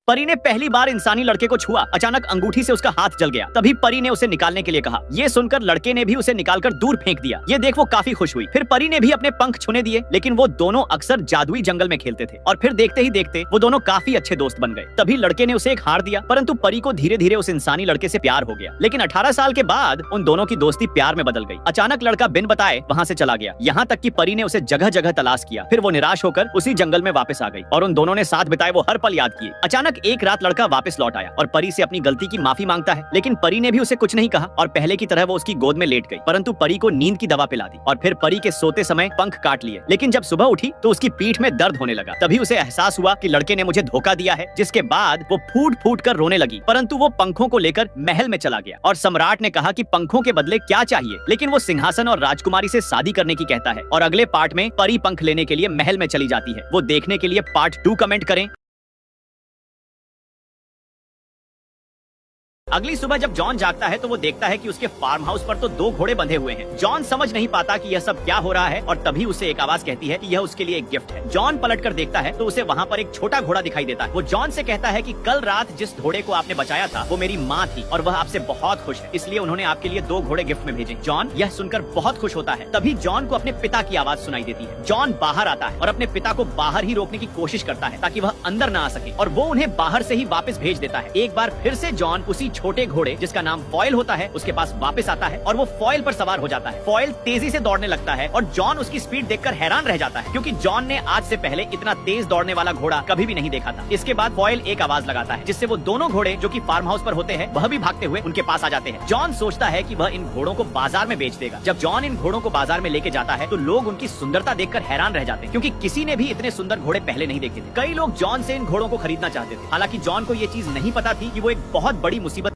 परी ने पहली बार इंसानी लड़के को छुआ। अचानक अंगूठी से उसका हाथ जल गया। तभी परी ने उसे निकालने के लिए कहा। ये सुनकर लड़के ने भी उसे निकालकर दूर फेंक दिया। ये देख वो काफी खुश हुई। फिर परी ने भी अपने पंख छूने दिए, लेकिन वो दोनों अक्सर जादुई जंगल में खेलते थे और फिर देखते ही देखते वो दोनों काफी अच्छे दोस्त बन गए। तभी लड़के ने उसे एक हार दिया, परंतु परी को धीरे धीरे उस इंसानी लड़के से प्यार हो गया। लेकिन 18 साल के बाद उन दोनों की दोस्ती प्यार में बदल गई। अचानक लड़का बिन बताए वहाँ से चला गया। यहाँ तक कि परी ने उसे जगह जगह तलाश किया। फिर वो निराश होकर उसी जंगल में वापस आ गई और उन दोनों ने साथ बिताए वो हर पल याद किए। अचानक एक रात लड़का वापस लौट आया और परी से अपनी गलती की माफी मांगता है, लेकिन परी ने भी उसे कुछ नहीं कहा और पहले की तरह वो उसकी गोद में लेट गई। परंतु परी को नींद की दवा पिला दी और फिर परी के सोते समय पंख काट लिए। लेकिन जब सुबह उठी तो उसकी पीठ में दर्द होने लगा। तभी उसे एहसास हुआ कि लड़के ने मुझे धोखा दिया है, जिसके बाद वो फूट फूट कर रोने लगी। परंतु वो पंखों को लेकर महल में चला गया और सम्राट ने कहा कि पंखों के बदले क्या चाहिए, लेकिन वो सिंहासन और राजकुमारी से शादी करने की कहता है। और अगले पार्ट में परी पंख लेने के लिए महल में चली जाती है। वो देखने के लिए पार्ट 2 कमेंट करें। अगली सुबह जब जॉन जागता है तो वो देखता है कि उसके फार्म हाउस पर तो 2 घोड़े बंधे हुए हैं। जॉन समझ नहीं पाता कि यह सब क्या हो रहा है और तभी उसे एक आवाज कहती है कि यह उसके लिए एक गिफ्ट है। जॉन पलटकर देखता है तो उसे वहाँ पर एक छोटा घोड़ा दिखाई देता है। वो जॉन से कहता है कि कल रात जिस घोड़े को आपने बचाया था वो मेरी माँ थी और वह आपसे बहुत खुश है, इसलिए उन्होंने आपके लिए 2 घोड़े गिफ्ट में भेजे। जॉन यह सुनकर बहुत खुश होता है। तभी जॉन को अपने पिता की आवाज सुनाई देती है। जॉन बाहर आता है और अपने पिता को बाहर ही रोकने की कोशिश करता है ताकि वह अंदर न आ सके और वो उन्हें बाहर से ही वापस भेज देता है। एक बार फिर से जॉन उसी छोटे घोड़े जिसका नाम फॉयल होता है उसके पास वापस आता है और वो फॉयल पर सवार हो जाता है। फॉयल तेजी से दौड़ने लगता है और जॉन उसकी स्पीड देखकर हैरान रह जाता है, क्योंकि जॉन ने आज से पहले इतना तेज दौड़ने वाला घोड़ा कभी भी नहीं देखा था। इसके बाद फॉयल एक आवाज लगाता है जिससे वो दोनों घोड़े जो कि फार्म हाउस पर होते हैं वह भी भागते हुए उनके पास आ जाते हैं। जॉन सोचता है कि वह इन घोड़ों को बाजार में बेच देगा। जब जॉन इन घोड़ों को बाजार में लेके जाता है तो लोग उनकी सुंदरता देखकर हैरान रह जाते हैं, क्योंकि किसी ने भी इतने सुंदर घोड़े पहले नहीं देखे थे। कई लोग जॉन से इन घोड़ों को खरीदना चाहते थे। हालांकि जॉन को ये चीज नहीं पता थी कि वो एक बहुत बड़ी मुसीबत